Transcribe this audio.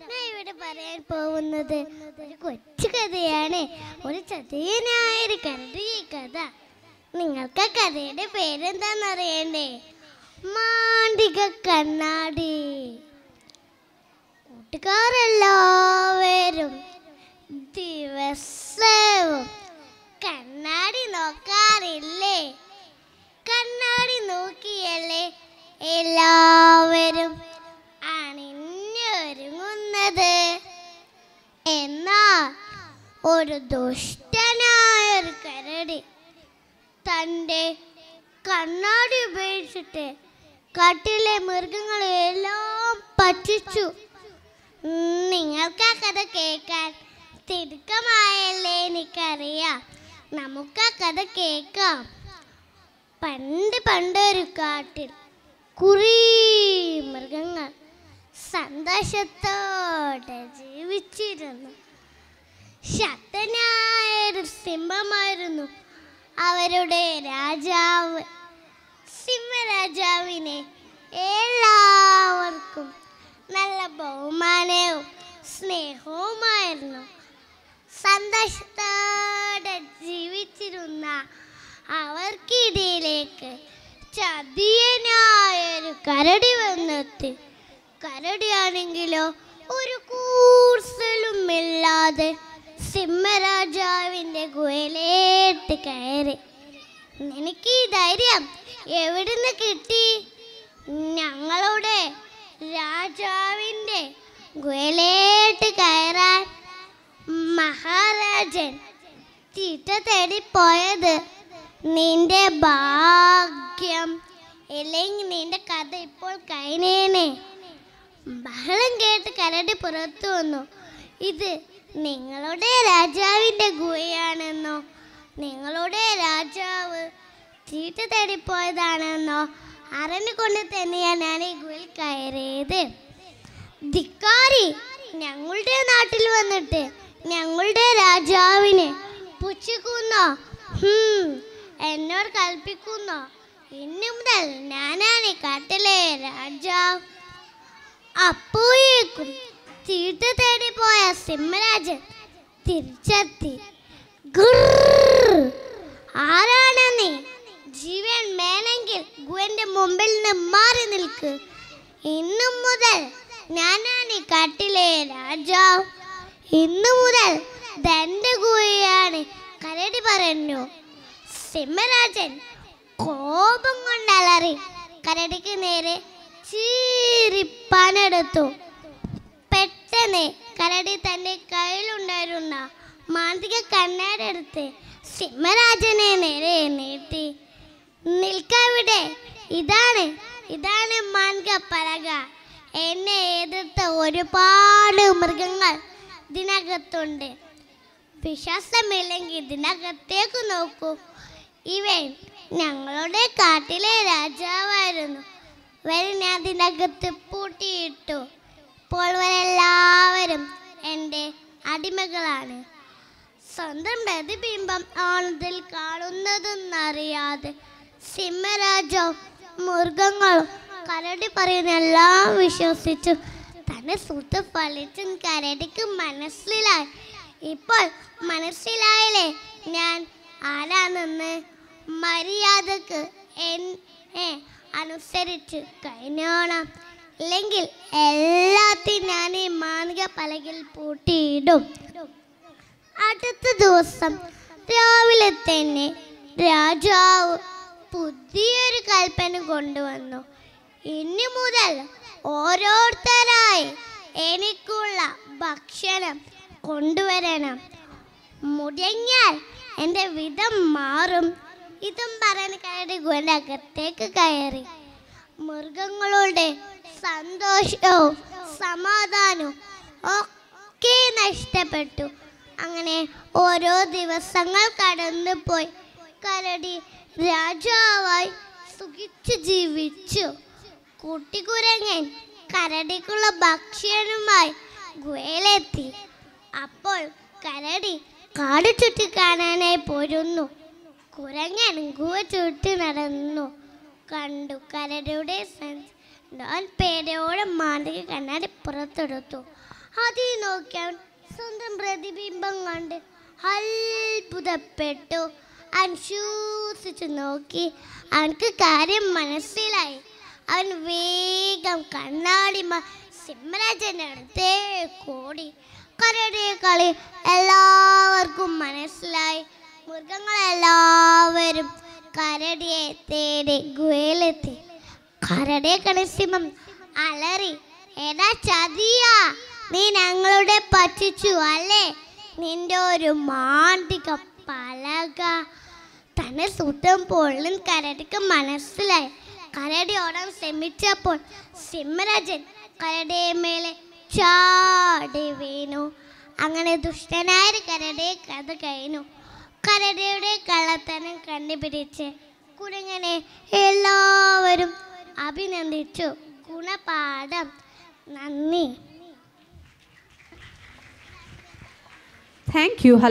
ഞാൻ ഇവിടെ പറയാൻ പോകുന്നത് ഒരു കൊച്ചു കഥയാണ്. ഒരു ചതിയനായൊരു കരടി കഥ. നിങ്ങൾക്ക് ആ കഥയുടെ പേരെന്താന്ന് അറിയണ്ടേ? മാന്ത്രിക കണ്ണാടി. കൂട്ടുകാരെല്ലാവരും ദിവസവും കണ്ണാടി നോക്കാറില്ലേ? കണ്ണാടി നോക്കിയല്ലേ എല്ലാവരും അണിഞ്ഞൊരുങ്ങുന്നത്. എന്നാൽ ഒരു ദുഷ്ടനായൊരു കരടി തൻ്റെ കണ്ണാടി ഉപയോഗിച്ചിട്ട് കാട്ടിലെ മൃഗങ്ങളെല്ലാം പറ്റിച്ചു. നിങ്ങൾക്ക് ആ കഥ കേൾക്കാൻ തിടുക്കമായല്ലേ? എനിക്കറിയാം. നമുക്ക് ആ കഥ കേൾക്കാം. പണ്ടൊരു കാട്ടിൽ കുറേ മൃഗങ്ങൾ സന്തോഷത്തോടെ ജീവിച്ചിരുന്നു. ശക്തനായൊരു സിംഹമായിരുന്നു അവരുടെ രാജാവ്. സിംഹരാജാവിനെ എല്ലാവർക്കും നല്ല ബഹുമാനവും സ്നേഹവുമായിരുന്നു. സന്തോഷത്തോടെ ജീവിച്ചിരുന്ന അവർക്കിടയിലേക്ക് ചതിയനായൊരു കരടി വന്നെത്തി. കരടിയാണെങ്കിലോ ഒരു കൂസലുമില്ലാതെ സിംഹരാജാവിൻ്റെ ഗുഹയിലേക്ക് കയറി. നിനക്ക് ഈ ധൈര്യം എവിടുന്ന് കിട്ടി? ഞങ്ങളുടെ രാജാവിൻ്റെ ഗുഹയിലേക്ക് കയറാൻ മഹാരാജൻ തീറ്റ തേടിപ്പോയത് നിന്റെ ഭാഗ്യം. അല്ലെങ്കിൽ നിന്റെ കഥ ഇപ്പോൾ കഴിഞ്ഞേനെ. ബഹളം കേട്ട് കരടി പുറത്തു വന്നു. ഇത് നിങ്ങളുടെ രാജാവിൻ്റെ ഗുഹയാണെന്നോ നിങ്ങളുടെ രാജാവ് തീറ്റ തേടിപ്പോയതാണെന്നോ അറിഞ്ഞുകൊണ്ട് തന്നെയാണ് ഞാൻ ഈ ഗുഹയിൽ കയറിയത്. ധിക്കാരി, ഞങ്ങളുടെ നാട്ടിൽ വന്നിട്ട് ഞങ്ങളുടെ രാജാവിനെ പുച്ഛിക്കുന്നോ? എന്നോട് കൽപ്പിക്കുന്നോ? ഇന്നു മുതൽ ഞാനാണ് ഈ കാട്ടിലെ രാജാവ്. അപ്പോഴേക്കും തീറ്റ തേടിപ്പോയ സിംഹരാജൻ തിരിച്ചെത്തി. ആരാണ് നീ? ജീവൻ വേണമെങ്കിൽ ഗുഹന്റെ മുമ്പിൽ നിന്ന് മാറി നിൽക്ക്. ഇന്നു മുതൽ ഞാനാണ് ഈ കാട്ടിലെ രാജാവ്. ഇന്നു മുതൽ തന്റെ ഗുഹയാണ്. കരടി പറഞ്ഞു. സിംഹരാജൻ കോപം കൊണ്ടലറി കരടിക്ക് നേരെ ചീറിപ്പാനെടുത്തു. പെട്ടെന്ന് കരടി തന്റെ കയ്യിലുണ്ടായിരുന്ന മാന്ത്രിക കണ്ണാടി എടുത്ത് സിംഹരാജനെ നേരെ നീട്ടി. നിൽക്കവിടെ. ഇതാണ് മാന്ത്രിക പലക. എന്നെ എതിർത്ത ഒരുപാട് മൃഗങ്ങൾ ഇതിനകത്തുണ്ട്. വിശ്വാസമില്ലെങ്കിൽ ഇതിനകത്തേക്ക് നോക്കൂ. ഇവൻ ഞങ്ങളുടെ കാട്ടിലെ രാജാവായിരുന്നു. വരെ ഞാൻ ഇതിനകത്ത് പൂട്ടിയിട്ടു. ഇപ്പോൾ വരെല്ലാവരും എൻ്റെ അടിമകളാണ്. സ്വന്തം പ്രതിബിംബം ആണതിൽ കാണുന്നതെന്നറിയാതെ സിംഹരാജാവും മൃഗങ്ങളും കരടി പറയുന്നെല്ലാം വിശ്വസിച്ചു. തന്നെ സുഹൃത്ത് ഫലിച്ചും കരടിക്ക് മനസ്സിലായി. ഇപ്പോൾ മനസ്സിലായില്ലേ ഞാൻ ആരാണെന്ന്? മര്യാദക്ക് എന്നെ അനുസരിച്ച് കഴിഞ്ഞോണം. ഇല്ലെങ്കിൽ എല്ലാത്തിനും ഞാൻ ഈ മാന്ത്രിക പലകയിൽ പൂട്ടിയിടും. അടുത്ത ദിവസം രാവിലെ തന്നെ രാജാവ് പുതിയൊരു കൽപ്പന കൊണ്ടുവന്നു. ഇനി മുതൽ ഓരോരുത്തരായി എനിക്കുള്ള ഭക്ഷണം കൊണ്ടുവരണം. മുടങ്ങിയാൽ എൻ്റെ വിധം മാറും. ഇതും പറഞ്ഞ് കരടി ഗുഹയുടെ അകത്തേക്ക് കയറി. മൃഗങ്ങളുടെ സന്തോഷവും സമാധാനവും ഒക്കെ നഷ്ടപ്പെട്ടു. അങ്ങനെ ഓരോ ദിവസങ്ങൾ കടന്നുപോയി. കരടി രാജാവായി സുഖിച്ചു ജീവിച്ചു. കുട്ടിക്കുരങ്ങൻ കരടിക്കുള്ള ഭക്ഷണവുമായി ഗുഹയിലെത്തി. അപ്പോൾ കരടി കാട് ചുറ്റി കാണാനായി പോരുന്നു. കുരങ്ങൻ ഗുഹ ചുറ്റി നടന്നു. കണ്ടു കരടിയുടെ പേടയോടെ മാന്ത്രിക കണ്ണാടി പുറത്തെടുത്തു. അതിൽ നോക്കി അവൻ സ്വന്തം പ്രതിബിംബം കണ്ട് അത്ഭുതപ്പെട്ടു. അവൻ സൂക്ഷിച്ചു നോക്കി. അവനക്ക് കാര്യം മനസ്സിലായി. അവൻ വേഗം കണ്ണാടി സിംഹരാജന്റെ അടുത്തേക്ക് ഓടി. കരടി കളി എല്ലാവർക്കും മനസ്സിലായി. മൃഗങ്ങളെല്ലാവരും കരടിയെ തേടി ഗുഹയിലെത്തി. കരടിയെ കണ്ട് സിംഹം അലറി, എടാ ചതിയാ, നീ ഞങ്ങളുടെ പറ്റിച്ചു അല്ലേ? നിന്റെ ഒരു മാന്ത്രിക പലക. തന്നെ സുത്തം പൊള്ളും കരടിക്ക് മനസ്സിലായി. കരടി ഓടാൻ ശ്രമിച്ചപ്പോൾ സിംഹരാജൻ കരടിയെ മേലെ ചാടി വീണു. അങ്ങനെ ദുഷ്ടനായ കരടിയെ കഥ കഴിഞ്ഞു. കരടിയുടെ കള്ളത്തനം കണ്ടുപിടിച്ച് കുരങ്ങനെ എല്ലാവരും അഭിനന്ദിച്ചു. ഗുണപാഠം. നന്ദി. Thank you.